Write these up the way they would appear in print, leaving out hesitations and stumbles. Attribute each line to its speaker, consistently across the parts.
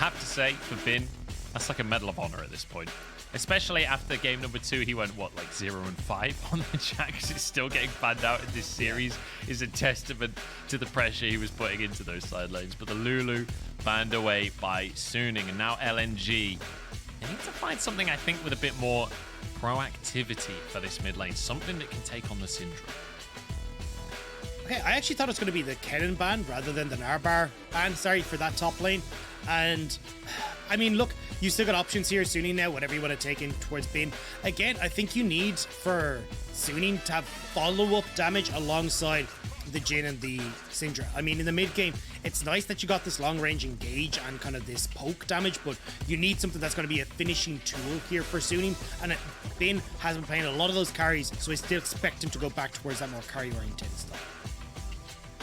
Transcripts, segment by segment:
Speaker 1: have to say, for Bin, that's like a Medal of Honor at this point. Especially after game number 2, he went, what, like 0-5 on the chat, because it's still getting banned out in this series is a testament to the pressure he was putting into those side lanes. But the Lulu banned away by Suning, and now LNG. They need to find something, I think, with a bit more proactivity for this mid lane. Something that can take on the Syndra.
Speaker 2: Okay, I actually thought it was going to be the Kennen ban rather than the Narbar ban, sorry, for that top lane. And, I mean, look, you still got options here, Suning now, whatever you want to take in towards Bin. Again, I think you need for Suning to have follow-up damage alongside the Jhin and the Syndra. I mean, in the mid game, it's nice that you got this long-range engage and kind of this poke damage, but you need something that's going to be a finishing tool here for Suning. And Bin has been playing a lot of those carries, so I still expect him to go back towards that more carry-oriented style.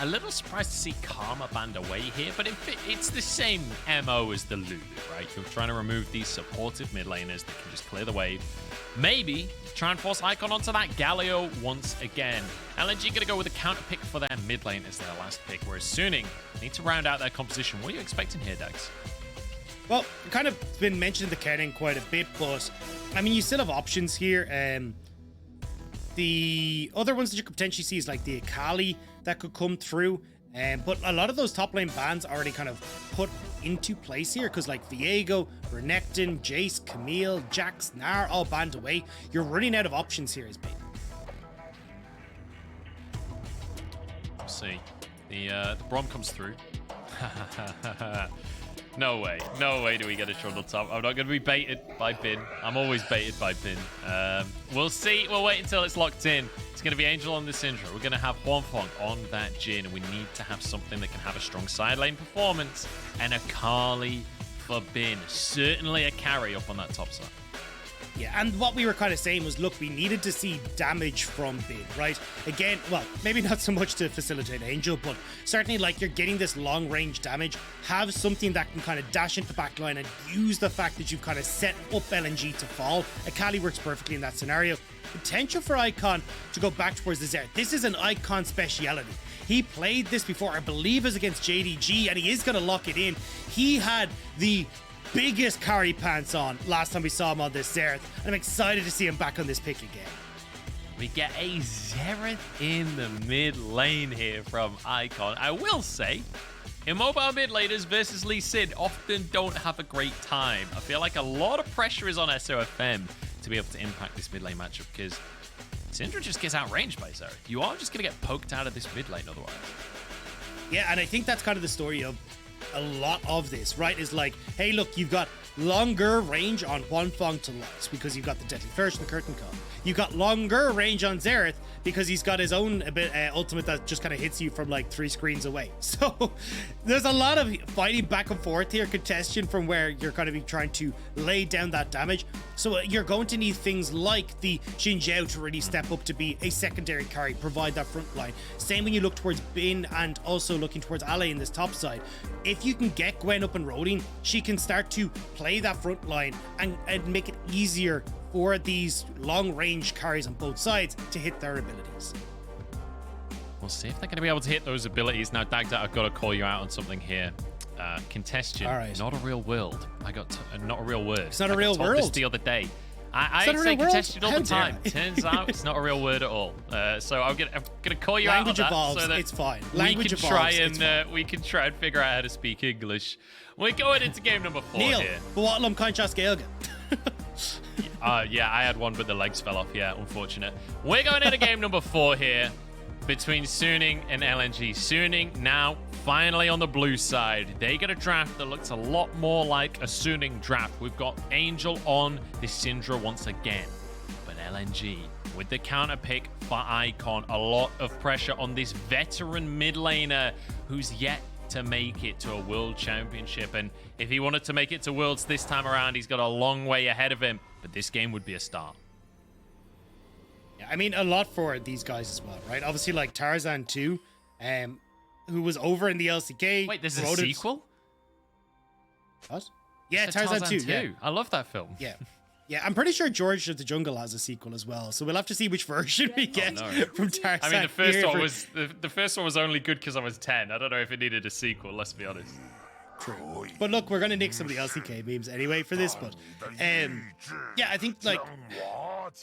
Speaker 1: A little surprised to see Karma banned away here, but it's the same MO as the Lulu, right? You're trying to remove these supportive mid laners that can just clear the wave. Maybe try and force Icon onto that Galio once again. LNG going to go with a counter pick for their mid lane as their last pick, whereas Suning need to round out their composition. What are you expecting here, Dags?
Speaker 2: Well, kind of been mentioned the Kennen quite a bit, but I mean, you still have options here. The other ones that you could potentially see is like the Akali that could come through. But a lot of those top lane bans already kind of put into place here, because like Viego, Renekton, Jace, Camille, Jax, Gnar all banned away. You're running out of options here as Bane.
Speaker 1: We'll see. The Braum comes through. No way. No way do we get a trundle top. I'm not going to be baited by Bin. I'm always baited by Bin. We'll see. We'll wait until it's locked in. It's going to be Angel on the Syndra. We're going to have Huanfeng on that Jhin, and we need to have something that can have a strong side lane performance. And Akali for Bin. Certainly a carry up on that top side.
Speaker 2: Yeah, and what we were kind of saying was, look, we needed to see damage from Bin, right? Again, well, maybe not so much to facilitate Angel, but certainly like you're getting this long range damage. Have something that can kind of dash into backline and use the fact that you've kind of set up LNG to fall. Akali works perfectly in that scenario. Potential for Icon to go back towards the Xerath. This is an Icon speciality. He played this before, I believe, is against JDG, and he is going to lock it in. He had the biggest carry pants on last time we saw him on this Xerath, and I'm excited to see him back on this pick again.
Speaker 1: We get a Xerath in the mid lane here from Icon. I will say, immobile mid laners versus Lee Sin often don't have a great time. I feel like a lot of pressure is on SofM to be able to impact this mid lane matchup, because Syndra just gets outranged by Xerath. You are just going to get poked out of this mid lane otherwise.
Speaker 2: Yeah, and I think that's kind of the story of a lot of this, right? Is like, hey, look, you've got longer range on Huanfeng to Lux because you've got the Deadly Thirst and the Curtain Call. You've got longer range on Xerath because he's got his own ultimate that just kind of hits you from like 3 screens away. So there's a lot of fighting back and forth here, contention from where you're going to be trying to lay down that damage. So you're going to need things like the Zhao to really step up to be a secondary carry, provide that front line. Same when you look towards Bin and also looking towards Ale in this top side. If you can get Gwen up and rolling, she can start to play that front line and make it easier for these long-range carries on both sides to hit their abilities.
Speaker 1: We'll see if they're going to be able to hit those abilities. Now, Dagda, I've got to call you out on something here. Contestion, not a real world. Not a real word.
Speaker 2: It's not a real world.
Speaker 1: This the other day. I say contestion all the time. Turns out it's not a real word at all. So I'm gonna call you
Speaker 2: Language
Speaker 1: out on
Speaker 2: evolves,
Speaker 1: that. So that
Speaker 2: it's fine. Language
Speaker 1: we can try and figure out how to speak English. We're going into game number 4
Speaker 2: Neil,
Speaker 1: here.
Speaker 2: but what Gaelga?
Speaker 1: Yeah, I had one, but the legs fell off. Yeah, unfortunate. We're going into game number 4 here between Suning and LNG. Suning now finally on the blue side. They get a draft that looks a lot more like a Suning draft. We've got Angel on the Syndra once again. But LNG with the counter pick for Icon. A lot of pressure on this veteran mid laner who's yet to make it to a world championship. And if he wanted to make it to worlds this time around, he's got a long way ahead of him. But this game would be a start.
Speaker 2: Yeah, I mean, a lot for these guys as well, right? Obviously, like Tarzan too, who was over in the LCK.
Speaker 1: Wait, there's a sequel?
Speaker 2: What? Yeah, Tarzan 2. Yeah.
Speaker 1: I love that film.
Speaker 2: Yeah. Yeah, I'm pretty sure George of the Jungle has a sequel as well, so we'll have to see which version we get from Tarzan.
Speaker 1: I mean, the first one was only good because I was 10. I don't know if it needed a sequel. Let's be honest.
Speaker 2: True. But look, we're gonna nick some of the LCK memes anyway for this, but yeah, I think like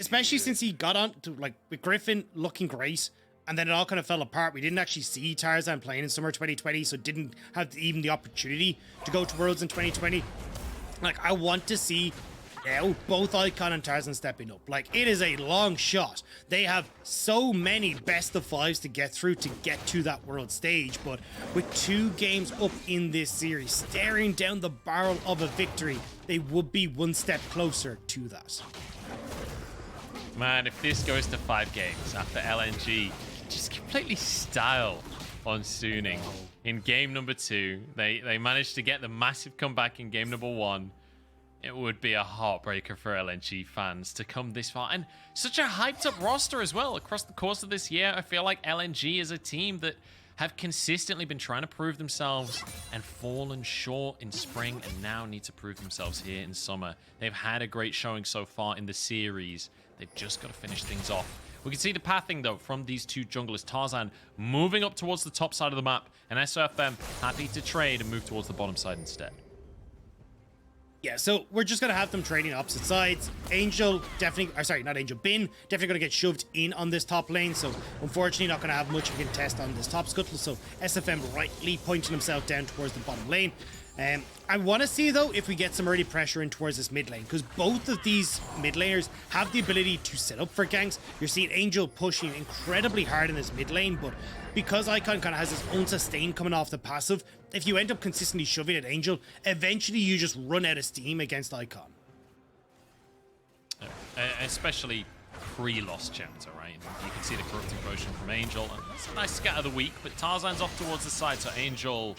Speaker 2: especially since he got on to like with Griffin looking great, and then it all kind of fell apart. We didn't actually see Tarzan playing in summer 2020, so didn't have even the opportunity to go to Worlds in 2020. Like, I want to see now both Icon and Tarzan stepping up. Like, it is a long shot. They have so many best of fives to get through to get to that world stage, but with 2 games up in this series, staring down the barrel of a victory, they would be one step closer to that.
Speaker 1: Man, if this goes to 5 games after LNG just completely style on Suning in game number 2, they managed to get the massive comeback in game number 1. It would be a heartbreaker for LNG fans to come this far. And such a hyped up roster as well. Across the course of this year, I feel like LNG is a team that have consistently been trying to prove themselves and fallen short in spring and now need to prove themselves here in summer. They've had a great showing so far in the series. They've just got to finish things off. We can see the pathing, though, from these 2 junglers. Tarzan moving up towards the top side of the map, and SofM happy to trade and move towards the bottom side instead.
Speaker 2: Yeah, so we're just going to have them trading opposite sides. Angel definitely, or sorry, not Angel, Bin definitely going to get shoved in on this top lane. So unfortunately not going to have much of a contest on this top scuttle. So SofM rightly pointing himself down towards the bottom lane. I want to see, though, if we get some early pressure in towards this mid lane, because both of these mid laners have the ability to set up for ganks. You're seeing Angel pushing incredibly hard in this mid lane, but because Icon kind of has his own sustain coming off the passive, if you end up consistently shoving at Angel, eventually you just run out of steam against Icon.
Speaker 1: Especially pre-lost chapter, right? You can see the corrupting potion from Angel, and that's a nice scatter of the week, but Tarzan's off towards the side, so Angel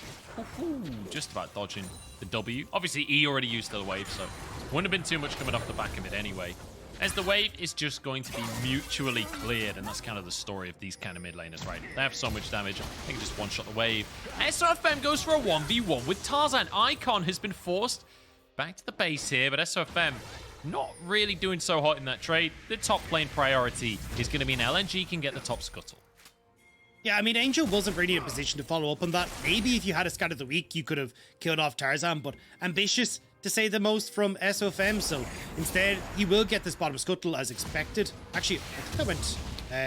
Speaker 1: just about dodging the W. Obviously, he already used the wave, so wouldn't have been too much coming off the back of it anyway. As the wave is just going to be mutually cleared, and that's kind of the story of these kind of mid laners, right? They have so much damage, they can just one-shot the wave. SofM goes for a 1v1 with Tarzan. Icon has been forced back to the base here, but SofM not really doing so hot in that trade. The top lane priority is going to mean LNG can get the top scuttle.
Speaker 2: Yeah, I mean, Angel wasn't really in a position to follow up on that. Maybe if you had a scat of the week, you could have killed off Tarzan, but ambitious to say the most from SofM, so instead he will get this bottom scuttle as expected. Actually, I think that went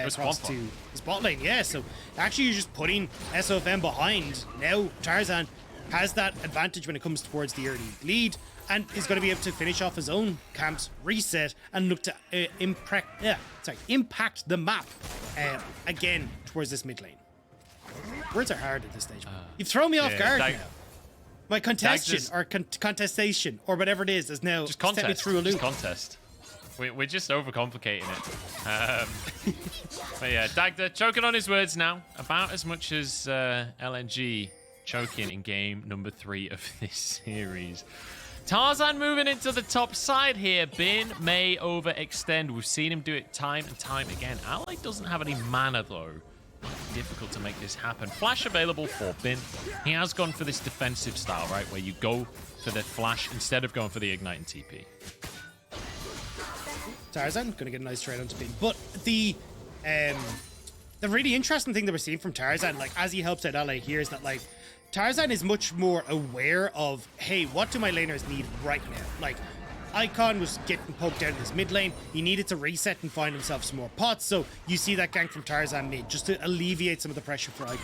Speaker 2: across to his bot lane, yeah, so actually you're just putting SofM behind. Now Tarzan has that advantage when it comes towards the early lead, and is going to be able to finish off his own camps, reset, and look to impact the map again towards this mid lane. Words are hard at this stage. You've thrown me off guard now. My contestation or contestation or whatever it is now
Speaker 1: just
Speaker 2: set me through a loop.
Speaker 1: Just contest. We're just overcomplicating it. But yeah, Dagda choking on his words now. About as much as LNG choking in game number 3 of this series. Tarzan moving into the top side here. Bin may overextend. We've seen him do it time and time again. Ally doesn't have any mana, though. Difficult to make this happen. Flash available for Bin. He has gone for this defensive style, right? Where you go for the flash instead of going for the ignite and TP.
Speaker 2: Tarzan gonna get a nice trade onto Bin. But the really interesting thing that we're seeing from Tarzan, like as he helps out LA here, is that like Tarzan is much more aware of, hey, what do my laners need right now? Like, Icon was getting poked out in his mid lane. He needed to reset and find himself some more pots. So you see that gank from Tarzan mid just to alleviate some of the pressure for Icon.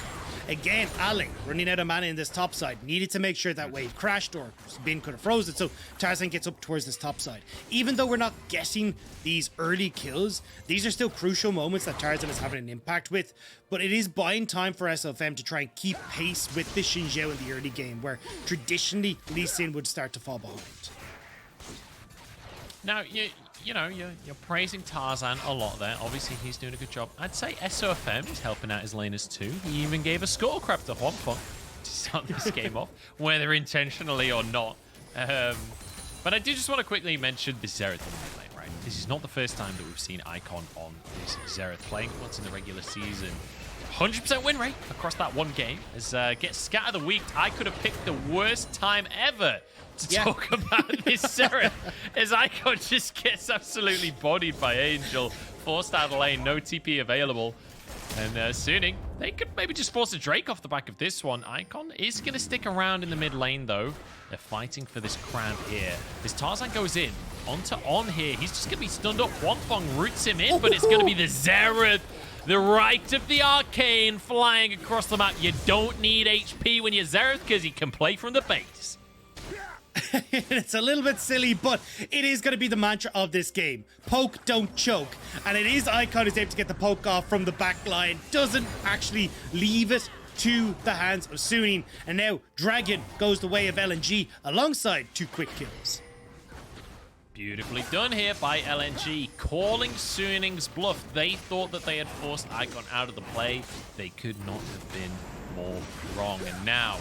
Speaker 2: Again, Ali running out of mana in this top side. Needed to make sure that wave crashed or Bin could have froze it. So Tarzan gets up towards this top side. Even though we're not getting these early kills, these are still crucial moments that Tarzan is having an impact with. But it is buying time for SofM to try and keep pace with the Xin Zhao in the early game, where traditionally Lee Sin would start to fall behind.
Speaker 1: Now, you're praising Tarzan a lot there. Obviously, he's doing a good job. I'd say SofM is helping out his laners too. He even gave a skull crap to Huanfeng to start this game off, whether intentionally or not. But I do just want to quickly mention the Xerath in the mid lane, right? This is not the first time that we've seen Icon on this Xerath playing once in the regular season. 100% win rate across that one game. As get scat of the week, I could have picked the worst time ever to talk about this Xerath, as Icon just gets absolutely bodied by Angel, forced out of the lane, no TP available. And Suning, they could maybe just force a Drake off the back of this one. Icon is going to stick around in the mid lane, though. They're fighting for this crown here. As Tarzan goes in, on here, he's just going to be stunned up. Huanfeng roots him in, but it's going to be the Xerath. The right of the Arcane flying across the map. You don't need HP when you're Xerath because you can play from the base.
Speaker 2: It's a little bit silly, but it is going to be the mantra of this game. Poke, don't choke. And it is Icon who's able to get the poke off from the back line. Doesn't actually leave it to the hands of Suning. And now Dragon goes the way of LNG alongside 2 quick kills.
Speaker 1: Beautifully done here by LNG, calling Suning's bluff. They thought that they had forced Icon out of the play. They could not have been more wrong. And now,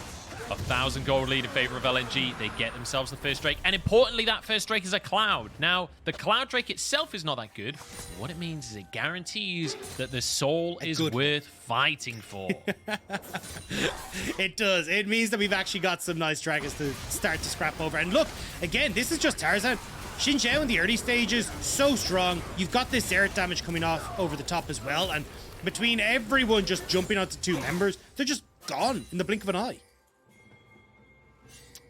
Speaker 1: 1,000 gold lead in favor of LNG. They get themselves the first Drake. And importantly, that first Drake is a Cloud. Now, the Cloud Drake itself is not that good. What it means is it guarantees that the soul is worth fighting for.
Speaker 2: It does. It means that we've actually got some nice dragons to start to scrap over. And look, again, this is just Tarzan. Zhao in the early stages, so strong. You've got this Xerath damage coming off over the top as well. And between everyone just jumping onto 2 members, they're just gone in the blink of an eye.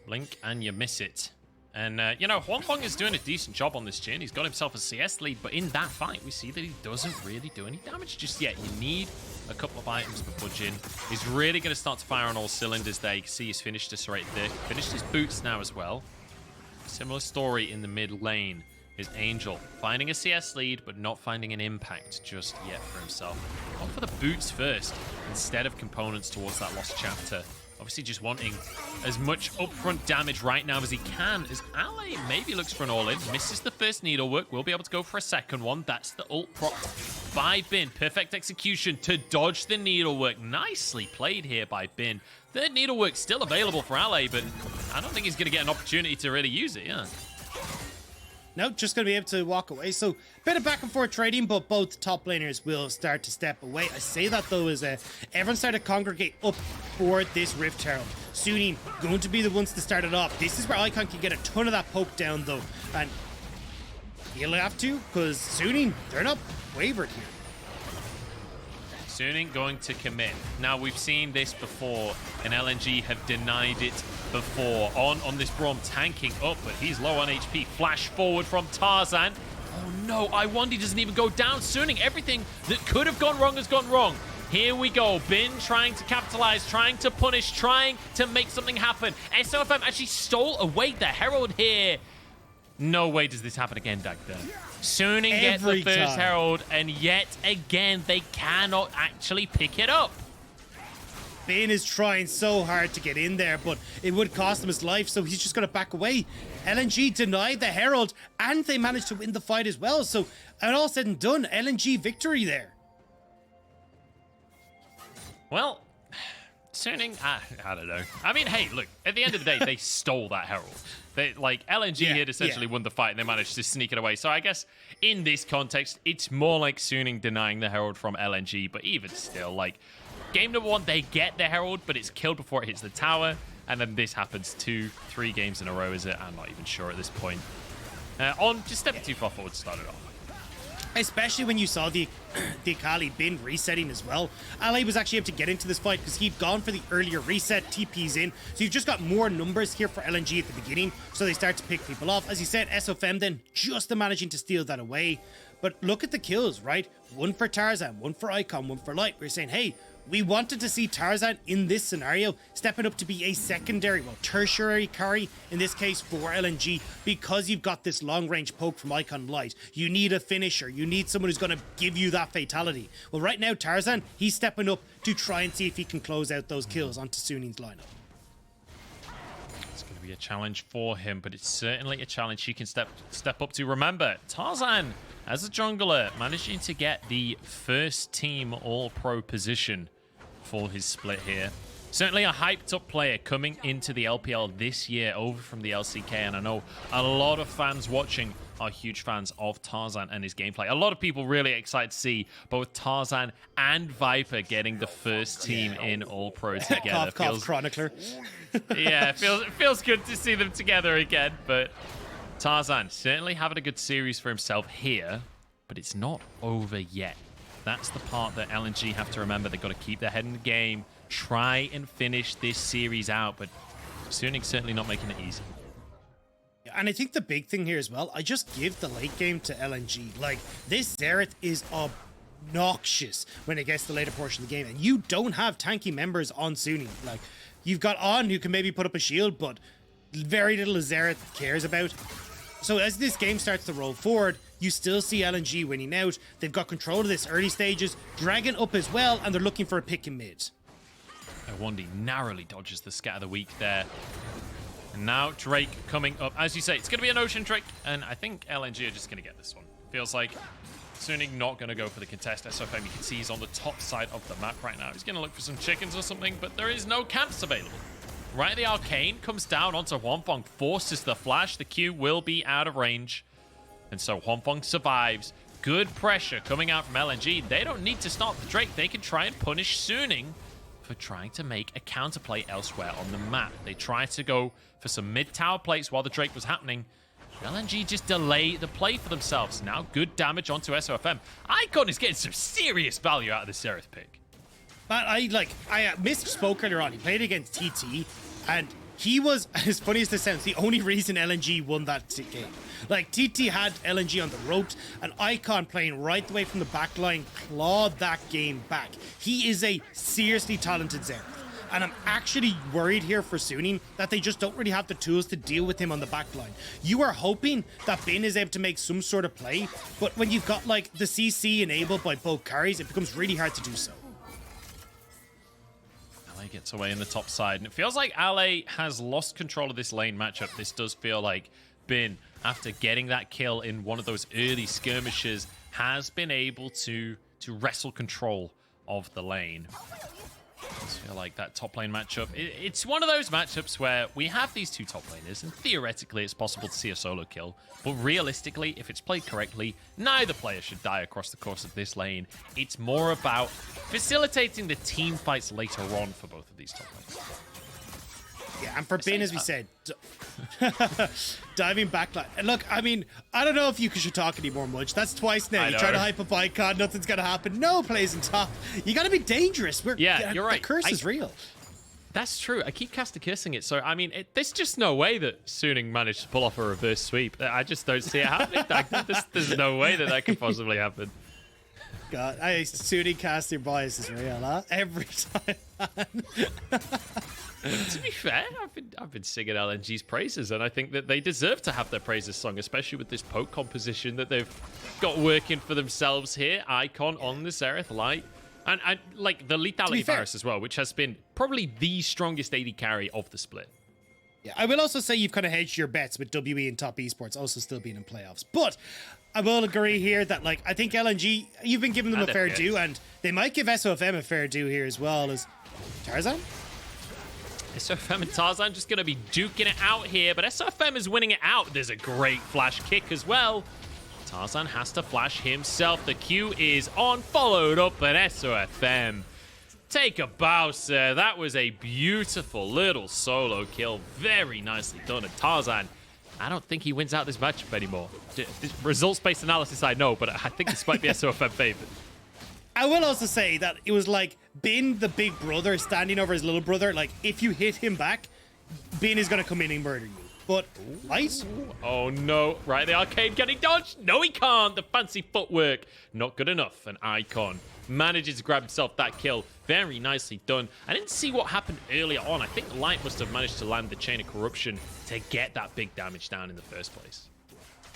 Speaker 1: Blink and you miss it. And, you know, Huanfeng is doing a decent job on this Jhin. He's got himself a CS lead, but in that fight, we see that he doesn't really do any damage just yet. You need a couple of items before Jhin is really going to start to fire on all cylinders there. You can see he's finished this right there. Finished his boots now as well. Similar story in the mid lane is Angel finding a CS lead, but not finding an impact just yet for himself. Gone for the boots first instead of components towards that lost chapter. Obviously just wanting as much upfront damage right now as he can, as Ale maybe looks for an all-in. Misses the first needlework, will be able to go for a second one. That's the ult propped by Bin. Perfect execution to dodge the needlework. Nicely played here by Bin. Third needlework still available for Ale, but I don't think he's going to get an opportunity to really use it, yeah.
Speaker 2: No, just going to be able to walk away. So, bit of back and forth trading, but both top laners will start to step away. I say that, though, as everyone started to congregate up for this Rift Herald. Suning going to be the ones to start it off. This is where Icon can get a ton of that poke down, though. And he'll have to, because Suning, they're not wavered here.
Speaker 1: Suning going to commit. Now, we've seen this before, and LNG have denied it before. On this Braum tanking up, but he's low on HP. Flash forward from Tarzan. Oh no, Lwandy doesn't even go down. Suning, everything that could have gone wrong has gone wrong. Here we go. Bin trying to capitalize, trying to punish, trying to make something happen. SofM actually stole away the Herald here. No way does this happen again, Dagda. Suning gets the first Herald, and yet again, they cannot actually pick it up.
Speaker 2: Bin is trying so hard to get in there, but it would cost him his life, so he's just going to back away. LNG denied the Herald, and they managed to win the fight as well. So, and all said and done, LNG victory there.
Speaker 1: Well, Suning, I don't know. I mean, hey, look, at the end of the day, they stole that Herald. They, like, LNG had essentially won the fight, and they managed to sneak it away. So I guess in this context, it's more like Suning denying the Herald from LNG, but even still, like, game number 1, they get the Herald, but it's killed before it hits the tower, and then this happens 2-3 games in a row, is it? I'm not even sure at this point. Just stepping too far forward to start it off.
Speaker 2: Especially when you saw the Akali Bin resetting as well. Ale was actually able to get into this fight because he'd gone for the earlier reset, TP's in. So you've just got more numbers here for LNG at the beginning, so they start to pick people off. As you said, SofM then just managing to steal that away. But look at the kills, right? One for Tarzan, one for Icon, one for Light. We're saying, hey, we wanted to see Tarzan in this scenario stepping up to be a secondary, well, tertiary carry, in this case for LNG, because you've got this long-range poke from Icon Light. You need a finisher. You need someone who's going to give you that fatality. Well, right now, Tarzan, he's stepping up to try and see if he can close out those kills onto Suning's lineup.
Speaker 1: It's going to be a challenge for him, but it's certainly a challenge he can step up to. Remember, Tarzan, as a jungler, managing to get the first team all-pro position for his split here. Certainly a hyped up player coming into the LPL this year over from the LCK, and I know a lot of fans watching are huge fans of Tarzan and his gameplay. A lot of people really excited to see both Tarzan and Viper getting the first team in All-Pro together.
Speaker 2: Cough, Chronicler.
Speaker 1: Yeah, it feels good to see them together again, but Tarzan certainly having a good series for himself here, but it's not over yet. That's the part that LNG have to remember. They've got to keep their head in the game, try and finish this series out, but Suning's certainly not making it easy.
Speaker 2: And I think the big thing here as well, I just give the late game to LNG. Like, this Xerath is obnoxious when it gets to the later portion of the game, and you don't have tanky members on Suning. Like, you've got On who can maybe put up a shield, but very little Xerath cares about. So as this game starts to roll forward, you still see LNG winning out. They've got control of this early stages, Dragon up as well, and they're looking for a pick in mid.
Speaker 1: Lwandy narrowly dodges the scat of the week there. And now Drake coming up. As you say, it's going to be an Ocean Drake, and I think LNG are just going to get this one. Feels like Suning not going to go for the contest. SofM, you can see he's on the top side of the map right now. He's going to look for some chickens or something, but there is no camps available. Right, the Arcane comes down onto Huanfeng, forces the flash. The Q will be out of range. And so Huanfeng survives. Good pressure coming out from LNG. They don't need to stop the Drake. They can try and punish Suning for trying to make a counterplay elsewhere on the map. They try to go for some mid-tower plates while the Drake was happening. LNG just delay the play for themselves. Now good damage onto SofM. Icon is getting some serious value out of this Xerath pick.
Speaker 2: But I misspoke earlier on. He played against TT, and he was, as funny as this sounds, the only reason LNG won that game. Like, TT had LNG on the ropes, and Icon playing right the way from the back line clawed that game back. He is a seriously talented Xerath. And I'm actually worried here for Suning that they just don't really have the tools to deal with him on the back line. You are hoping that Bin is able to make some sort of play, but when you've got, like, the CC enabled by both carries, it becomes really hard to do so.
Speaker 1: Gets away in the top side, and it feels like Ale has lost control of this lane matchup. This does feel like Bin, after getting that kill in one of those early skirmishes, has been able to wrestle control of the lane. I just feel like that top lane matchup, it's one of those matchups where we have these two top laners, and theoretically it's possible to see a solo kill, but realistically, if it's played correctly, neither player should die across the course of this lane. It's more about facilitating the team fights later on for both of these top lanes.
Speaker 2: Yeah, and for Bin, as we said, diving backline. And look, I mean, I don't know if you should talk anymore, Munch. That's twice now. You try to hype up Icon, nothing's going to happen. No plays in top. You got to be dangerous.
Speaker 1: Yeah, you're right.
Speaker 2: The curse is real.
Speaker 1: That's true. I keep cursing it. So, I mean, there's just no way that Suning managed to pull off a reverse sweep. I just don't see it happening. There's no way that could possibly happen.
Speaker 2: God, Suning casting bias is real, huh? Every time.
Speaker 1: To be fair, I've been singing LNG's praises, and I think that they deserve to have their praises sung, especially with this poke composition that they've got working for themselves here. Icon on the Xerath Light, and like the lethality Varus as well, which has been probably the strongest AD carry of the split.
Speaker 2: Yeah, I will also say you've kind of hedged your bets with WE and top esports also still being in playoffs, but I will agree here that, like, I think LNG, you've been giving them a fair due, and they might give SofM a fair due here as well as Tarzan.
Speaker 1: SofM and Tarzan just going to be duking it out here, but SofM is winning it out. There's a great flash kick as well. Tarzan has to flash himself. The Q is on, followed up, but SofM take a bow, sir. That was a beautiful little solo kill. Very nicely done. And Tarzan, I don't think he wins out this matchup anymore. Results-based analysis, I know, but I think this might be SofM favored.
Speaker 2: I will also say that it was like Bin, the big brother, standing over his little brother. Like, if you hit him back, Bin is going to come in and murder you. But, right?
Speaker 1: Oh, no. Right, the Arcane getting dodged. No, he can't. The fancy footwork, not good enough. And Icon manages to grab himself that kill. Very nicely done. I didn't see what happened earlier on. I think Light must have managed to land the Chain of Corruption to get that big damage down in the first place.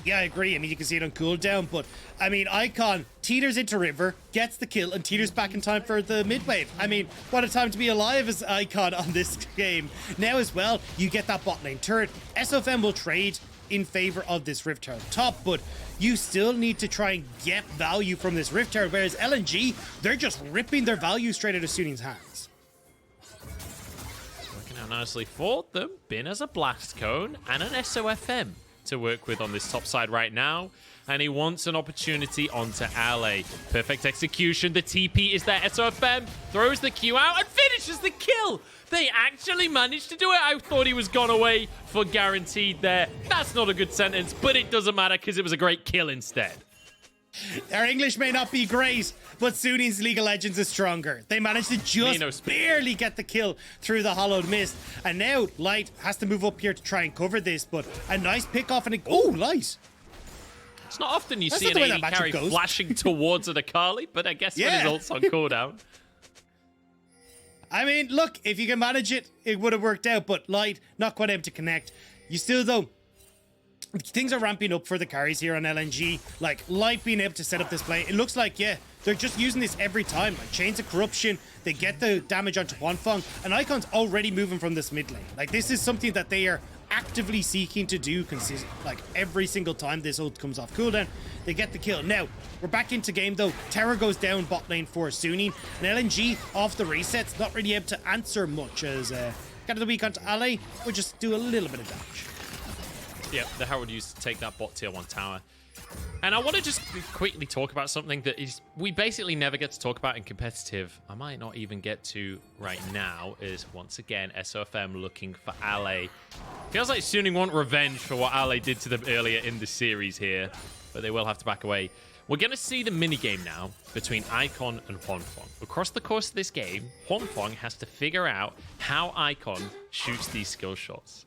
Speaker 2: Yeah, I agree. I mean, you can see it on cooldown, but I mean, Icon teeters into River, gets the kill, and teeters back in time for the mid wave. I mean, what a time to be alive as Icon on this game. Now as well, you get that bot lane turret. SofM will trade in favor of this Rift Turret top, but you still need to try and get value from this Rift Turret, whereas LNG, they're just ripping their value straight out of Suning's hands.
Speaker 1: It's working out nicely for them. Bin as a blast cone and an SofM to work with on this top side right now, and he wants an opportunity onto Ale. Perfect execution. The TP is there. SofM throws the Q out and finishes the kill. They actually managed to do it. I thought he was gone away for guaranteed there. That's not a good sentence, but it doesn't matter because it was a great kill instead.
Speaker 2: Our English may not be great, but Sunni's League of Legends is stronger. They managed to just barely get the kill through the hollowed mist. And now Light has to move up here to try and cover this, but a nice pick off and Light.
Speaker 1: It's not often you see an AD carry flashing towards an Akali, but I guess when his ult's on cooldown.
Speaker 2: I mean, look, if you can manage it, it would have worked out, but Light not quite able to connect. You still, though, things are ramping up for the carries here on LNG. Like, Light being able to set up this play, it looks like, yeah, they're just using this every time. Like, Chains of Corruption, they get the damage onto Huanfeng, and Icon's already moving from this mid lane. Like, this is something that they are actively seeking to do like every single time this ult comes off cooldown. They get the kill. Now, we're back into game though. Terror goes down bot lane for Sunni, and LNG off the resets, not really able to answer much as get the weak onto Ali, we'll just do a little bit of damage.
Speaker 1: Yep, the Herald used to take that bot tier 1 tower. And I want to just quickly talk about something that we basically never get to talk about in competitive. I might not even get to right now, is once again SofM looking for Ale. Feels like Sunni want revenge for what Ale did to them earlier in the series here, but they will have to back away. We're going to see the minigame now between Icon and Huanfeng. Across the course of this game, Huanfeng has to figure out how Icon shoots these skill shots.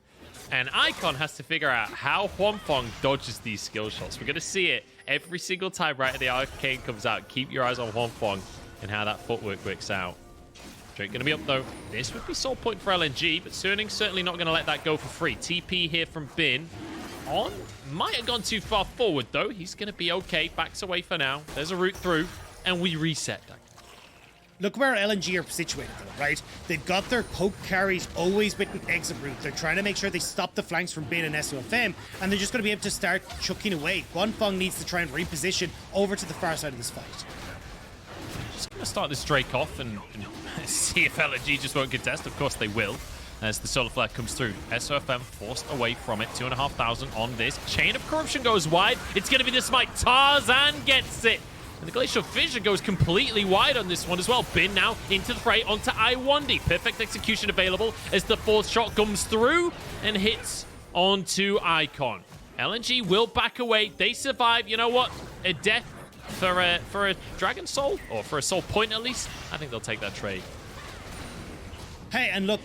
Speaker 1: And Icon has to figure out how Huanfeng dodges these skill shots. We're going to see it every single time right at the arcane comes out. Keep your eyes on Huanfeng and how that footwork works out. Drake going to be up, though. This would be soul point for LNG, but Cerning's certainly not going to let that go for free. TP here from Bin. On. Might have gone too far forward, though. He's going to be okay. Backs away for now. There's a route through, and we reset that.
Speaker 2: Look where LNG are situated, though, right? They've got their poke carries always with an exit route. They're trying to make sure they stop the flanks from Bin and SofM, and they're just going to be able to start chucking away. Huanfeng needs to try and reposition over to the far side of this fight.
Speaker 1: Just going to start this Drake off and see if LNG just won't contest. Of course they will, as the solar flare comes through. SofM forced away from it. 2,500 on this. Chain of Corruption goes wide. It's going to be the smite. Tarzan gets it. And the Glacial Fissure goes completely wide on this one as well. Bin now into the fray onto Lwandy. Perfect execution available as the fourth shot comes through and hits onto Icon. LNG will back away. They survive. You know what? A death for a Dragon Soul, or for a Soul Point at least. I think they'll take that trade.
Speaker 2: Hey, and look,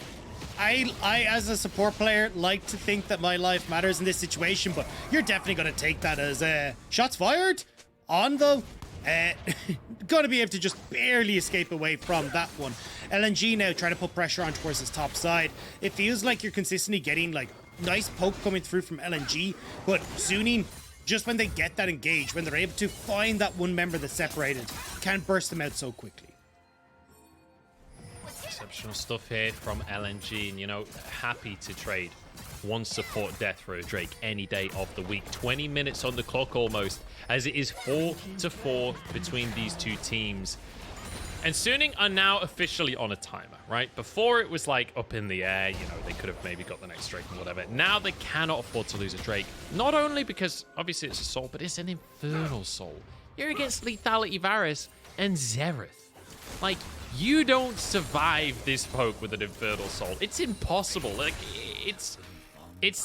Speaker 2: I as a support player like to think that my life matters in this situation, but you're definitely going to take that as shots fired on though. Going to be able to just barely escape away from that one. LNG now trying to put pressure on towards his top side. It feels like you're consistently getting like nice poke coming through from LNG, but Sunni, just when they get that engaged, when they're able to find that one member that's separated, can't burst them out so quickly.
Speaker 1: Exceptional stuff here from LNG, and you know, happy to trade one support death for a Drake any day of the week. 20 minutes on the clock almost, as it is 4-4 between these two teams. And Suning are now officially on a timer, right? Before it was like up in the air, you know, they could have maybe got the next Drake and whatever. Now they cannot afford to lose a Drake. Not only because obviously it's a soul, but it's an infernal soul. You're against Lethality Varus and Xerath. Like, you don't survive this poke with an infernal soul. It's impossible. Like, it's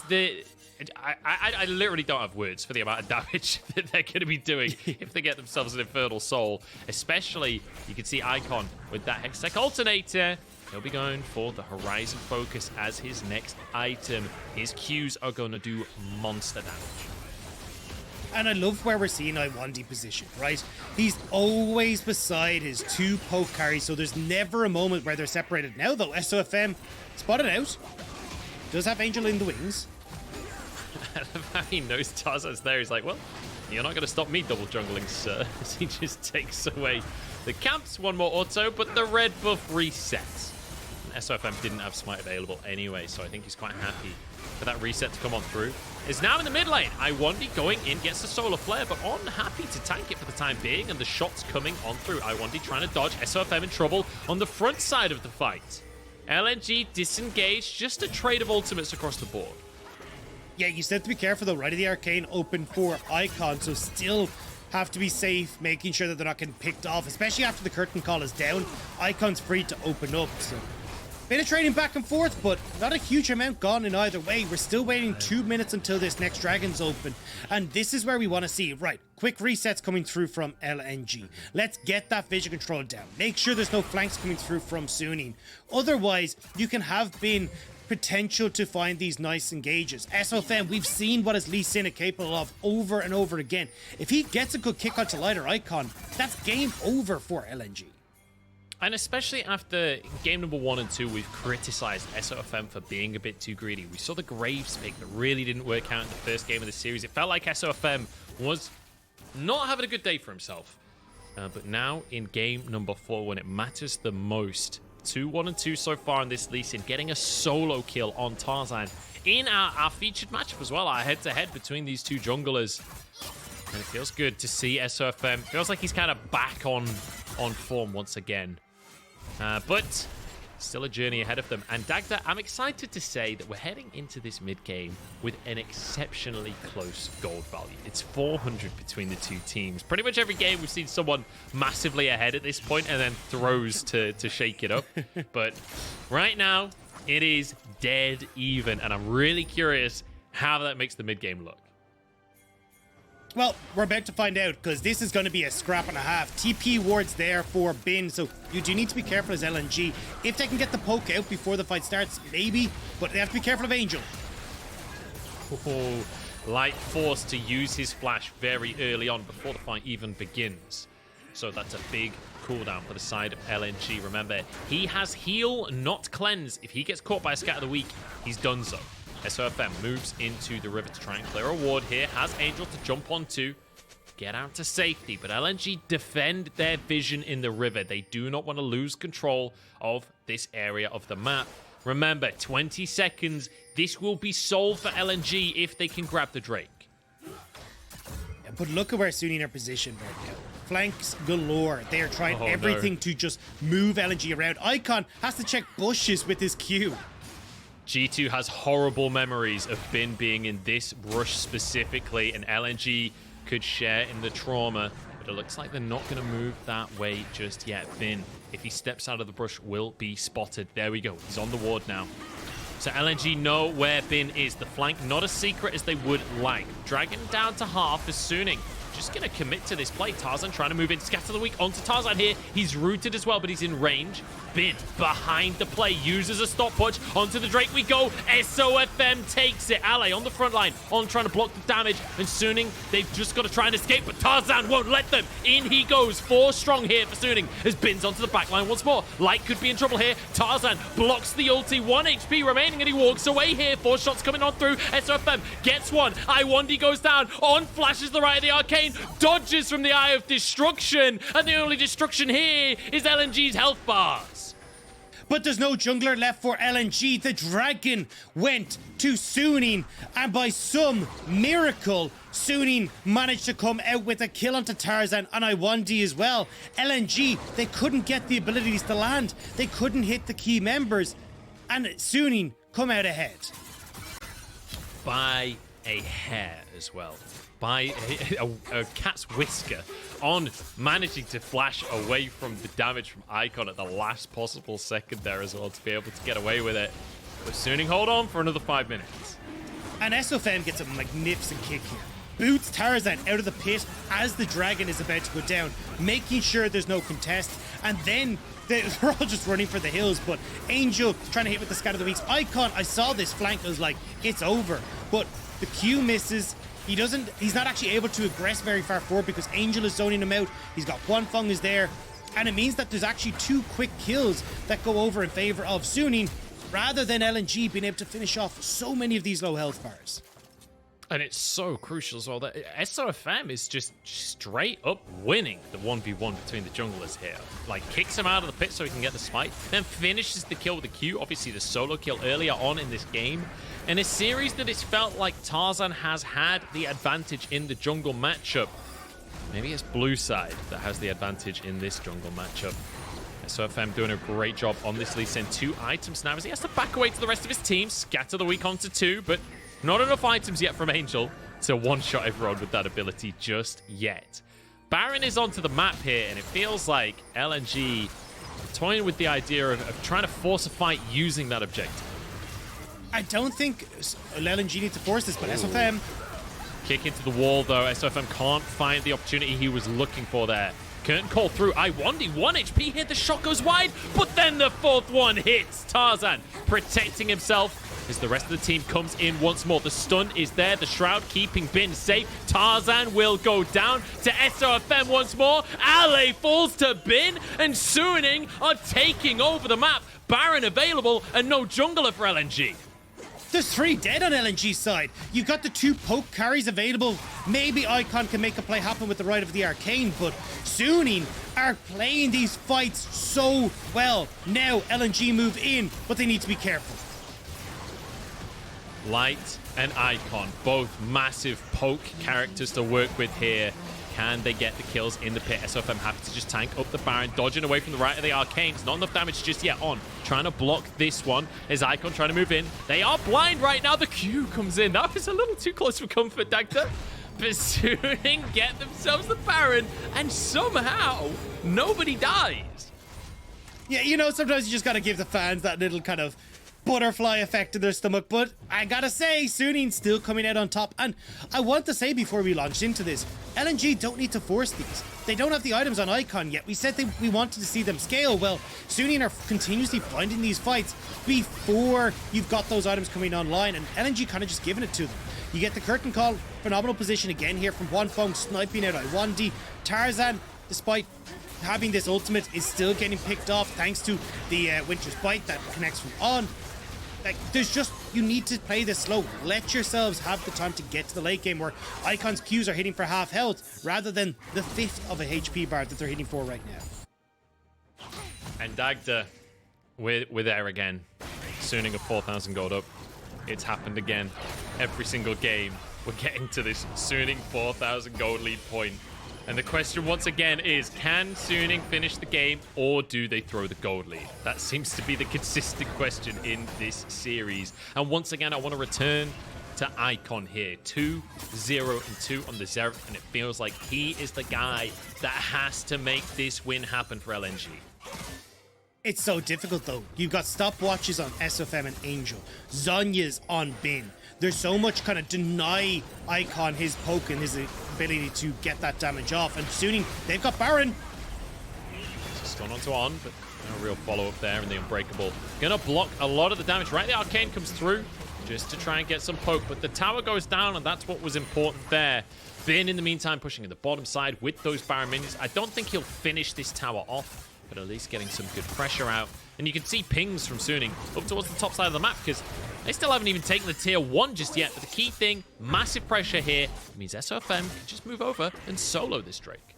Speaker 1: the... I literally don't have words for the amount of damage that they're going to be doing if they get themselves an Infernal Soul. Especially, you can see Icon with that Hextech Alternator. He'll be going for the Horizon Focus as his next item. His Qs are going to do monster damage.
Speaker 2: And I love where we're seeing Lwandy position, right? He's always beside his two poke carries, so there's never a moment where they're separated. Now, though, SofM spotted out. Does have Angel in the wings.
Speaker 1: I love how he knows Tarzan's there. He's like, well, you're not going to stop me double jungling, sir. As he just takes away the camps. One more auto, but the red buff resets. And SofM didn't have smite available anyway, so I think he's quite happy for that reset to come on through. Is now in the mid lane. Lwandy going in, gets the solar flare, but on happy to tank it for the time being, and the shots coming on through. Lwandy trying to dodge. SofM in trouble on the front side of the fight. LNG disengaged, just a trade of ultimates across the board.
Speaker 2: Yeah, you still have to be careful though, right? The arcane open for Icon, so still have to be safe, making sure that they're not getting picked off, especially after the curtain call is down. Icon's free to open up, so Bit of trading back and forth, but not a huge amount gone in either way. We're still waiting 2 minutes until this next dragon's open. And this is where we want to see, right, quick resets coming through from LNG. Let's get that vision control down. Make sure there's no flanks coming through from Suning. Otherwise, you can have been potential to find these nice engages. SofM, we've seen what his Lee Sin is capable of over and over again. If he gets a good kick onto Lighter Icon, that's game over for LNG.
Speaker 1: And especially after game number 1 and 2, we've criticized SofM for being a bit too greedy. We saw the Graves pick that really didn't work out in the first game of the series. It felt like SofM was not having a good day for himself. But now in game number 4, when it matters the most, 2-1 and 2 so far in this Lee Sin, getting a solo kill on Tarzan in our featured matchup as well, our head-to-head between these two junglers. And it feels good to see SofM. Feels like he's kind of back on form once again. But still a journey ahead of them. And Dagda, I'm excited to say that we're heading into this mid-game with an exceptionally close gold value. It's 400 between the two teams. Pretty much every game we've seen someone massively ahead at this point and then throws to shake it up. But right now, it is dead even. And I'm really curious how that makes the mid-game look.
Speaker 2: Well, we're about to find out, because this is going to be a scrap and a half. TP ward's there for Bin, so you do need to be careful as LNG. If they can get the poke out before the fight starts, maybe, but they have to be careful of Angel.
Speaker 1: Oh, Light forced to use his flash very early on before the fight even begins. So that's a big cooldown for the side of LNG. Remember, he has heal, not cleanse. If he gets caught by a scat of the week, he's done so. SofM moves into the river to try and clear a ward here. Has Angel to jump onto, get out to safety. But LNG defend their vision in the river. They do not want to lose control of this area of the map. Remember, 20 seconds. This will be solved for LNG if they can grab the Drake.
Speaker 2: Yeah, but look at where Suning are positioned right now. Flanks galore. They are trying everything to just move LNG around. Icon has to check bushes with his Q.
Speaker 1: G2 has horrible memories of Bin being in this rush specifically, and LNG could share in the trauma, but it looks like they're not going to move that way just yet. Bin, if he steps out of the brush, will be spotted. There we go. He's on the ward now. So LNG know where Bin is. The flank, not as secret as they would like. Dragon down to half is Suning. Just going to commit to this play. Tarzan trying to move in. Scatter the weak onto Tarzan here. He's rooted as well, but he's in range. Bin behind the play. Uses a stop push. Onto the Drake we go. SofM takes it. Ally on the front line. On trying to block the damage. And Suning, they've just got to try and escape, but Tarzan won't let them. In he goes. 4 strong here for Suning. As Bin's onto the back line once more. Light could be in trouble here. Tarzan blocks the ulti. 1 HP remaining, and he walks away here. 4 shots coming on through. SofM gets one. Lwandy goes down. On flashes the right of the arcane. Dodges from the Eye of Destruction, and the only destruction here is LNG's health bars.
Speaker 2: But there's no jungler left for LNG. The dragon went to Suning, and by some miracle, Suning managed to come out with a kill onto Tarzan and Lwandy as well. LNG, they couldn't get the abilities to land. They couldn't hit the key members, and Suning come out ahead.
Speaker 1: By a hair as well. By a cat's whisker on managing to flash away from the damage from Icon at the last possible second there as well to be able to get away with it. But Suning hold on for another 5 minutes.
Speaker 2: And SofM gets a magnificent kick here. Boots Tarzan out of the pit as the dragon is about to go down, making sure there's no contest. And then they're all just running for the hills, but Angel trying to hit with the Scatter of the Weeks. Icon, I saw this flank, I was like, it's over. But the Q misses. He's not actually able to aggress very far forward because Angel is zoning him out. He's got Huanfeng is there. And it means that there's actually 2 quick kills that go over in favor of Suning, rather than LNG being able to finish off so many of these low health bars.
Speaker 1: And it's so crucial as well that SofM is just straight up winning the 1v1 between the junglers here. Like, kicks him out of the pit so he can get the smite, then finishes the kill with the Q. Obviously, the solo kill earlier on in this game. In a series that it's felt like Tarzan has had the advantage in the jungle matchup. Maybe it's blue side that has the advantage in this jungle matchup. SofM doing a great job on this Lee Sin. 2 items now as he has to back away to the rest of his team. Scatter the weak onto 2, but not enough items yet from Angel to one-shot everyone with that ability just yet. Baron is onto the map here, and it feels like LNG toying with the idea of trying to force a fight using that objective.
Speaker 2: I don't think LNG needs to force this, but SofM.
Speaker 1: Kick into the wall, though. SofM can't find the opportunity he was looking for there. Curtain call through. Lwandy, 1 HP here. The shot goes wide, but then the 4th one hits. Tarzan protecting himself as the rest of the team comes in once more. The stun is there. The Shroud keeping Bin safe. Tarzan will go down to SofM once more. Ale falls to Bin, and Suning are taking over the map. Baron available, and no jungler for LNG.
Speaker 2: There's 3 dead on LNG's side. You've got the 2 poke carries available. Maybe Icon can make a play happen with the right of the Arcane, but Suning are playing these fights so well. Now LNG move in, but they need to be careful.
Speaker 1: Light and Icon, both massive poke characters to work with here. Can they get the kills in the pit? SofM happy to just tank up the Baron, dodging away from the right of the Arcanes. Not enough damage just yet on. Trying to block this one. Is Icon trying to move in? They are blind right now. The Q comes in. That was a little too close for comfort, Dagda. But Suning get themselves the Baron, and somehow nobody dies.
Speaker 2: Yeah, you know, sometimes you just gotta give the fans that little kind of butterfly effect in their stomach, but I gotta say, Suning's still coming out on top. And I want to say before we launched into this, LNG don't need to force these. They don't have the items on Icon yet. We said we wanted to see them scale. Well, Suning are continuously finding these fights before you've got those items coming online, and LNG kind of just giving it to them. You get the curtain call, phenomenal position again here from Huanfeng, sniping out Lwandy. Tarzan, despite having this ultimate, is still getting picked off thanks to the Winter's Bite that connects from on. Like, there's just, you need to play this slow. Let yourselves have the time to get to the late game where Icon's Qs are hitting for half health rather than the 5th of a HP bar that they're hitting for right now.
Speaker 1: And Dagda, we're there again. Suning a 4,000 gold up. It's happened again. Every single game, we're getting to this Suning 4,000 gold lead point. And the question once again is, can Suning finish the game or do they throw the gold lead? That seems to be the consistent question in this series. And once again, I want to return to Icon here. 2-0 and 2 on the Xerath, and it feels like he is the guy that has to make this win happen for LNG.
Speaker 2: It's so difficult though. You've got stopwatches on SofM and Angel. Zhonya's on Bin. There's so much kind of deny Icon his poke and his ability to get that damage off. And Suning, they've got Baron.
Speaker 1: Stun onto on, but no real follow-up there, and the Unbreakable gonna block a lot of the damage. Right, the Arcane comes through just to try and get some poke, but the tower goes down, and that's what was important there. Bin, in the meantime, pushing in the bottom side with those Baron minions. I don't think he'll finish this tower off, but at least getting some good pressure out. And you can see pings from Suning up towards the top side of the map because they still haven't even taken the tier 1 just yet. But the key thing, massive pressure here, means SofM can just move over and solo this Drake.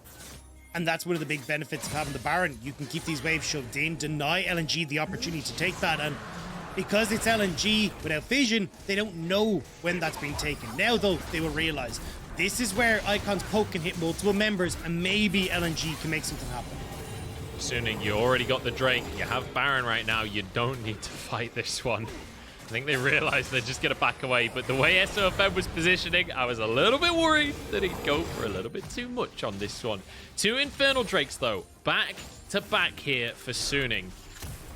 Speaker 2: And that's one of the big benefits of having the Baron. You can keep these waves shoved in, deny LNG the opportunity to take that. And because it's LNG without vision, they don't know when that's being taken. Now, though, they will realize this is where Icon's poke can hit multiple members, and maybe LNG can make something happen.
Speaker 1: Suning, you already got the Drake. You have Baron right now. You don't need to fight this one. I think they realized they're just going to back away. But the way SofM was positioning, I was a little bit worried that he'd go for a little bit too much on this one. 2 Infernal Drakes, though, back to back here for Suning.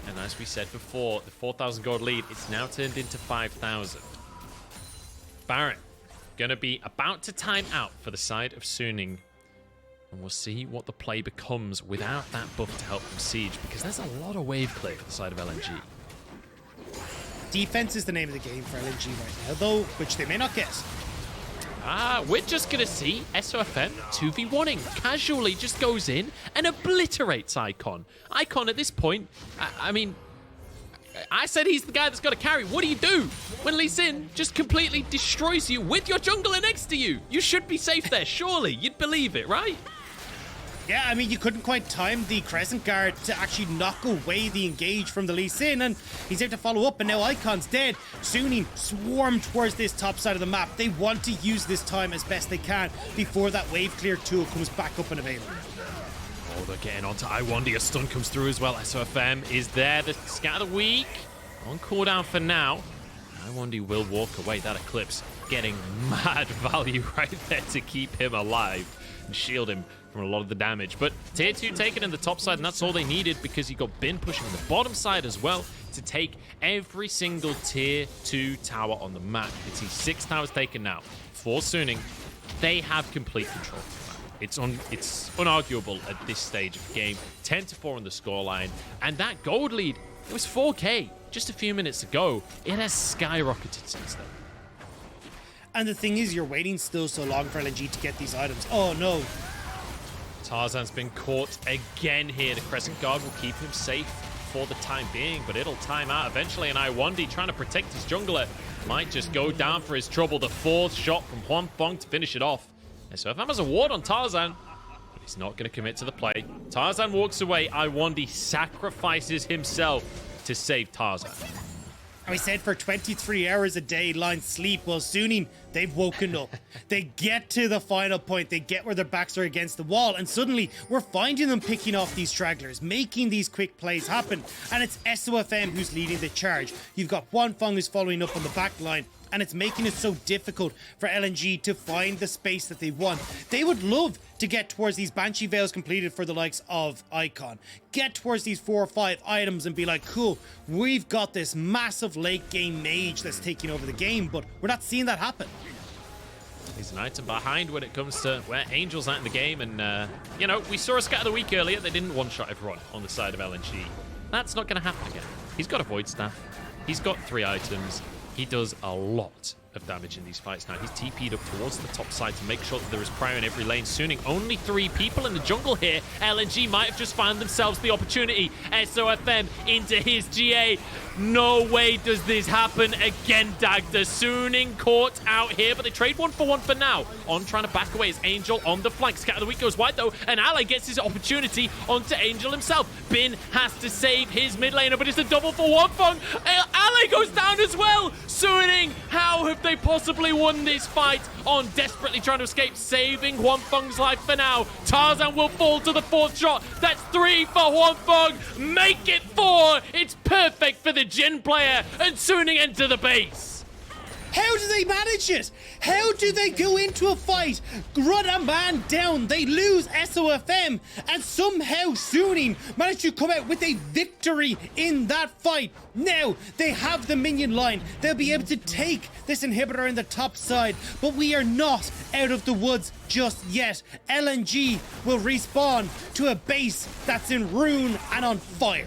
Speaker 1: And as we said before, the 4,000 gold lead, it's now turned into 5,000. Baron, going to be about to time out for the side of Suning. And we'll see what the play becomes without that buff to help from Siege, because there's a lot of wave play for the side of LNG.
Speaker 2: Defense is the name of the game for LNG right now, though, which they may not guess.
Speaker 1: We're just going to see SofM 2v1ing. Casually just goes in and obliterates Icon. Icon at this point, I mean, I said he's the guy that's got to carry. What do? When Lee Sin just completely destroys you with your jungler next to you. You should be safe there, surely. You'd believe it, right?
Speaker 2: Yeah, I mean, you couldn't quite time the Crescent Guard to actually knock away the engage from the Lee Sin, and he's able to follow up, and now Icon's dead. Suning swarm towards this top side of the map. They want to use this time as best they can before that wave clear tool comes back up and available.
Speaker 1: Oh, they're getting onto Lwandy. A stun comes through as well. SofM is there. The Scatter Weak on cooldown for now. Lwandy will walk away. That Eclipse getting mad value right there to keep him alive. and shield him from a lot of the damage. But tier 2 taken in the top side, and that's all they needed because you got Bin pushing on the bottom side as well to take every single tier 2 tower on the map. You can see 6 towers taken now. For Suning, they have complete control. It's unarguable at this stage of the game. 10-4 on the scoreline, and that gold lead, it was 4K just a few minutes ago. It has skyrocketed since then.
Speaker 2: And the thing is, you're waiting still so long for LNG to get these items. Oh no.
Speaker 1: Tarzan's been caught again here. The Crescent Guard will keep him safe for the time being, but it'll time out eventually, and Lwandy trying to protect his jungler might just go down for his trouble. The 4th shot from Huanfeng to finish it off. And SofM has a ward on Tarzan, but he's not going to commit to the play. Tarzan walks away. Lwandy sacrifices himself to save Tarzan.
Speaker 2: We said for 23 hours a day, line sleep. Well, Suning, they've woken up. They get to the final point. They get where their backs are against the wall. And suddenly, we're finding them picking off these stragglers, making these quick plays happen. And it's SofM who's leading the charge. You've got Huanfeng who's following up on the back line. And it's making it so difficult for LNG to find the space that they want. They would love to get towards these Banshee Veils completed for the likes of Icon. Get towards these 4 or 5 items and be like, cool, we've got this massive late game mage that's taking over the game, but we're not seeing that happen.
Speaker 1: He's an item behind when it comes to where Angel's at in the game. And, you know, we saw a scat of the week earlier. They didn't one-shot everyone on the side of LNG. That's not going to happen again. He's got a Void Staff. He's got 3 items. He does a lot of damage in these fights now. He's TP'd up towards the top side to make sure that there is prior in every lane. Suning only 3 people in the jungle here. LNG might have just found themselves the opportunity. SofM into his GA. No way does this happen again, Dagda. Suning caught out here, but they trade 1 for 1 for now. On trying to back away is Angel on the flank. Scatter the Week goes wide though, and Ally gets his opportunity onto Angel himself. Bin has to save his mid laner, but it's a double for Huanfeng. Ally goes down as well. Suning, how have they possibly won this fight? On desperately trying to escape, saving Huanfeng's life for now. Tarzan will fall to the 4th shot. That's 3 for Huanfeng. Make it 4. It's perfect for the Jhin player, and Suning enter the base.
Speaker 2: How do they manage it? How do they go into a fight, run a man down, they lose SofM, and somehow Suning managed to come out with a victory in that fight? Now, they have the minion line. They'll be able to take this inhibitor in the top side, but we are not out of the woods just yet. LNG will respawn to a base that's in ruin and on fire.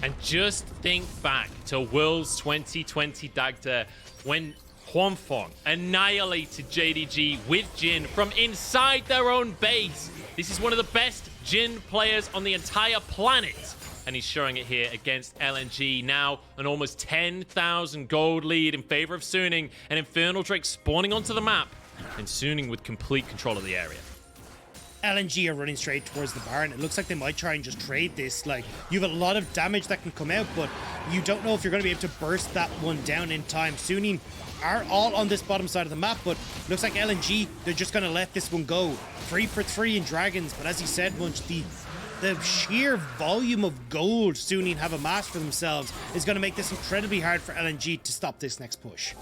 Speaker 1: And just think back to Worlds 2020, Dagda, when Huanfeng annihilated JDG with Jhin from inside their own base. This is one of the best Jhin players on the entire planet. And he's showing it here against LNG. Now an almost 10,000 gold lead in favor of Suning. And Infernal Drake spawning onto the map. And Suning with complete control of the area.
Speaker 2: LNG are running straight towards the Baron. It looks like they might try and just trade this. Like, you have a lot of damage that can come out, but you don't know if you're going to be able to burst that one down in time. Suning are all on this bottom side of the map, but looks like LNG, they're just going to let this one go. 3 for 3 in Dragons, but as you said, Munch, the sheer volume of gold Suning have amassed for themselves is going to make this incredibly hard for LNG to stop this next push.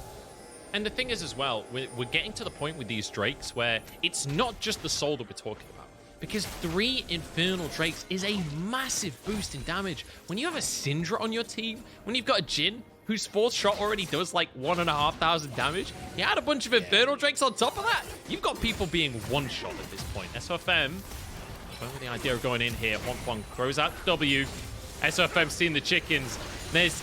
Speaker 1: And the thing is as well, we're getting to the point with these Drakes where it's not just the soul that we're talking about. Because 3 Infernal Drakes is a massive boost in damage. When you have a Syndra on your team, when you've got a Jhin whose 4th shot already does like 1,500 damage, you add a bunch of Infernal Drakes on top of that, you've got people being one-shot at this point. SofM, with the idea of going in here, Huanfeng throws out the W. SofM seeing the chickens. There's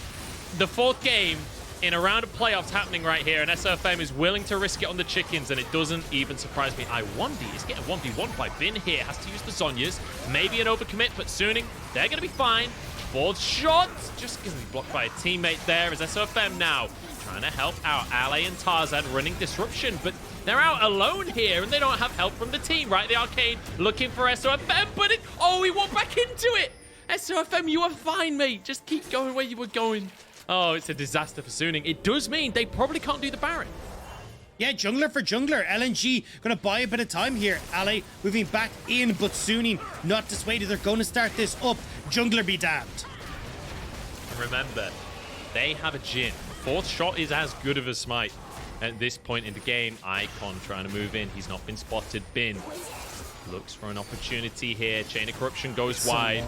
Speaker 1: the 4th game in a round of playoffs happening right here, and SofM is willing to risk it on the chickens, and it doesn't even surprise me. Lwandy is getting 1v1 by Bin here, has to use the Zhonyas. Maybe an overcommit, but Suning, they're going to be fine. 4th shot, just going to be blocked by a teammate there as SofM now trying to help out Ally and Tarzan running disruption, but they're out alone here, and they don't have help from the team, right? The Arcane looking for SofM, but he walked back into it. SofM, you are fine, mate. Just keep going where you were going. Oh, it's a disaster for Suning. It does mean they probably can't do the Baron.
Speaker 2: Yeah, jungler for jungler. LNG going to buy a bit of time here. Ally moving back in, but Suning not dissuaded. They're going to start this up. Jungler be damned.
Speaker 1: Remember, they have a Jhin. 4th shot is as good of a smite. At this point in the game, Icon trying to move in. He's not been spotted. Bin looks for an opportunity here. Chain of Corruption goes wide.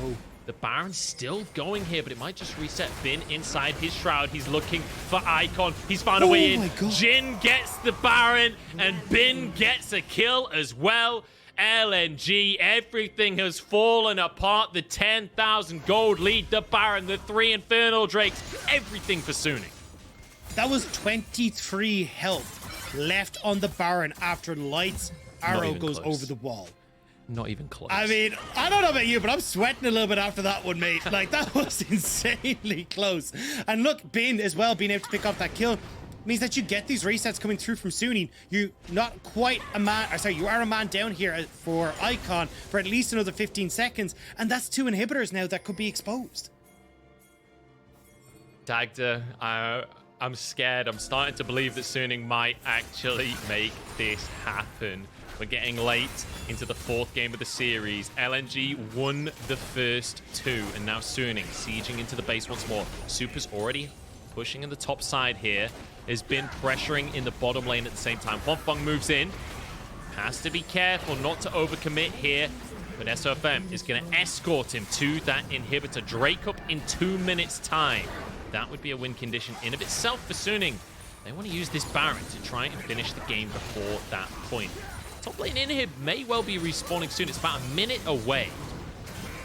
Speaker 1: The Baron's still going here, but it might just reset. Bin inside his shroud. He's looking for Icon. He's found a way in. Jhin gets the Baron, and Bin gets a kill as well. LNG, everything has fallen apart. The 10,000 gold lead, the Baron, the 3 Infernal Drakes, everything for Suning.
Speaker 2: That was 23 health left on the Baron after Light's arrow goes over the wall.
Speaker 1: Not even close.
Speaker 2: I mean, I don't know about you, but I'm sweating a little bit after that one, mate. Like, that was insanely close. And look, Bin as well, being able to pick up that kill means that you get these resets coming through from Suning. You're not quite a man, sorry, you are a man down here for Icon for at least another 15 seconds. And that's 2 inhibitors now that could be exposed.
Speaker 1: Dagda, I'm scared. I'm starting to believe that Suning might actually make this happen. We're getting late into the 4th game of the series. LNG won the first 2, and now Suning sieging into the base once more. Super's already pushing in the top side here. Has been pressuring in the bottom lane at the same time. Huanfeng moves in. Has to be careful not to overcommit here. But SofM is going to escort him to that inhibitor. Drake up in 2 minutes time. That would be a win condition in of itself for Suning. They want to use this Baron to try and finish the game before that point. Top lane inhib may well be respawning soon. It's about a minute away.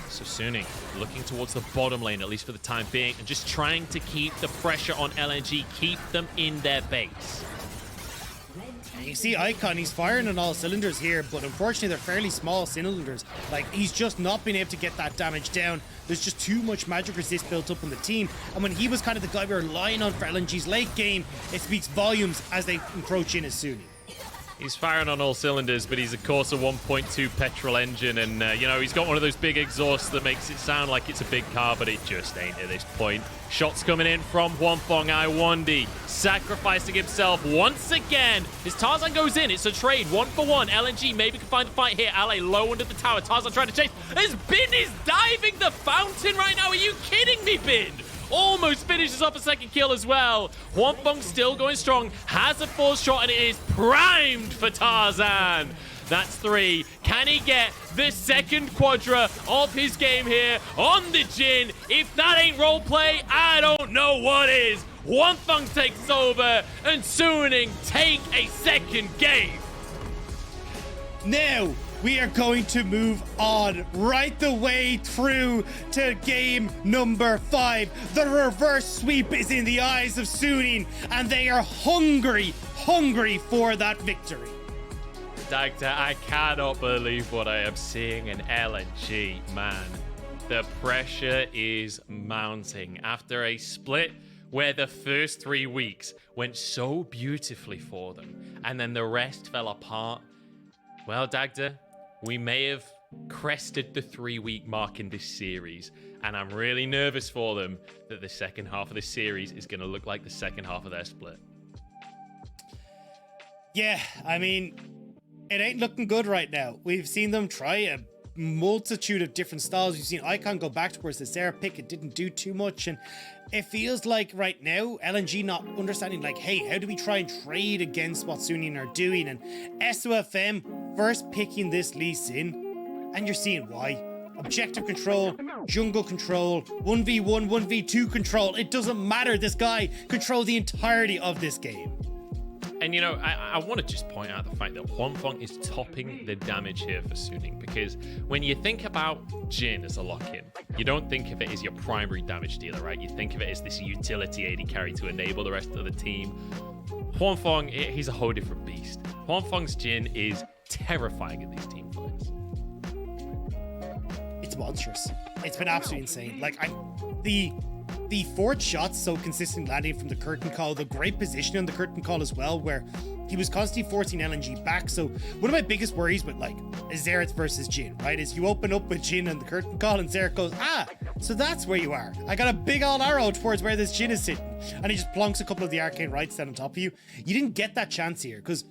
Speaker 1: So Suning looking towards the bottom lane, at least for the time being, and just trying to keep the pressure on LNG, keep them in their base.
Speaker 2: You see Icon, he's firing on all cylinders here, but unfortunately they're fairly small cylinders. Like, he's just not been able to get that damage down. There's just too much magic resist built up in the team. And when he was kind of the guy we were relying on for LNG's late game, it speaks volumes as they encroach in as Suning.
Speaker 1: He's firing on all cylinders, but he's, of course, a 1.2 petrol engine. And, you know, he's got one of those big exhausts that makes it sound like it's a big car, but it just ain't at this point. Shots coming in from Huanfeng. Lwandy sacrificing himself once again. His Tarzan goes in. It's a trade, 1-for-1. LNG maybe can find the fight here. Ale low under the tower. Tarzan trying to chase. As Bin is diving the fountain right now. Are you kidding me, Bin? Almost finishes off a second kill as well. Huanfeng still going strong. Has a 4th shot, and it is primed for Tarzan. That's 3. Can he get the 2nd quadra of his game here on the Jhin? If that ain't roleplay, I don't know what is. Huanfeng takes over, and Suning take a 2nd game.
Speaker 2: Now, we are going to move on right the way through to game number 5. The reverse sweep is in the eyes of Suning, and they are hungry for that victory.
Speaker 1: Dagda, I cannot believe what I am seeing in LNG, man. The pressure is mounting after a split where the first 3 weeks went so beautifully for them, and then the rest fell apart. Well, Dagda, we may have crested the 3-week mark in this series, and I'm really nervous for them that the second half of this series is going to look like the second half of their split.
Speaker 2: Yeah, I mean, it ain't looking good right now. We've seen them try a multitude of different styles. We've seen Icon go back towards the Xerath pick. It didn't do too much, and it feels like right now LNG not understanding, like, hey, how do we try and trade against what Suning are doing? And SofM first picking this Lee Sin, and you're seeing why. Objective control, jungle control, 1v1, 1v2 control. It doesn't matter. This guy controlled the entirety of this game.
Speaker 1: And, you know, I want to just point out the fact that Huanfeng is topping the damage here for Suning, because when you think about Jhin as a lock-in, you don't think of it as your primary damage dealer, right? You think of it as this utility AD carry to enable the rest of the team. Huanfeng, he's a whole different beast. Huanfeng's Jhin is terrifying in these team fights.
Speaker 2: It's monstrous. It's been absolutely insane. Like, the 4th shots so consistently landing from the curtain call, the great position on the curtain call as well, where he was constantly forcing LNG back. So one of my biggest worries with, like, Xerath versus Jhin, right, is you open up with Jhin on the curtain call and Xerath goes, so that's where you are. I got a big old arrow towards where this Jhin is sitting. And he just plonks a couple of the arcane rights down on top of you. You didn't get that chance here, because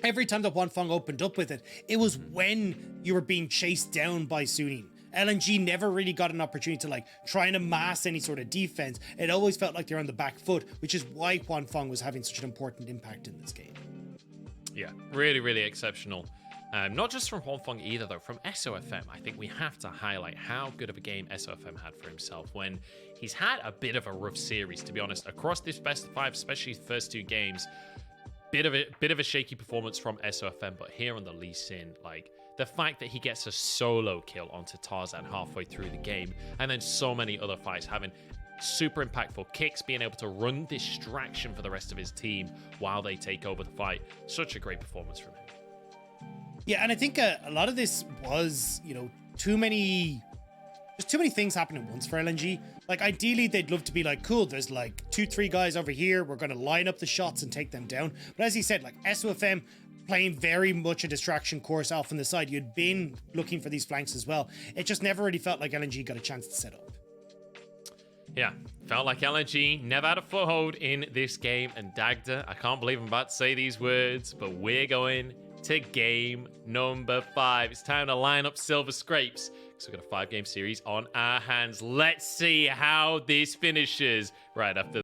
Speaker 2: every time that Huanfeng opened up with it, it was when you were being chased down by Suning. LNG never really got an opportunity to like try and amass any sort of defense. It always felt like they're on the back foot, which is why Huanfeng was having such an important impact in this game.
Speaker 1: Yeah, really, really exceptional. Not just from Huanfeng either, though. From SofM, I think we have to highlight how good of a game SofM had for himself when he's had a bit of a rough series, to be honest. Across this best of 5, especially the first 2 games, bit of a shaky performance from SofM, but here on the Lee Sin, like, the fact that he gets a solo kill onto Tarzan halfway through the game, and then so many other fights having super impactful kicks, being able to run distraction for the rest of his team while they take over the fight. Such a great performance from him.
Speaker 2: Yeah, and I think a lot of this was, you know, too many things happening at once for LNG. Like, ideally, they'd love to be like, cool, there's like 2-3 guys over here. We're going to line up the shots and take them down. But as he said, like, SofM playing very much a distraction course off on the side. You'd been looking for these flanks as well. It just never really felt like LNG got a chance to set up.
Speaker 1: Yeah, felt like LNG never had a foothold in this game. And Dagda, I can't believe I'm about to say these words, but we're going to game number 5. It's time to line up Silver Scrapes because we've got a 5-game series on our hands. Let's see how this finishes right after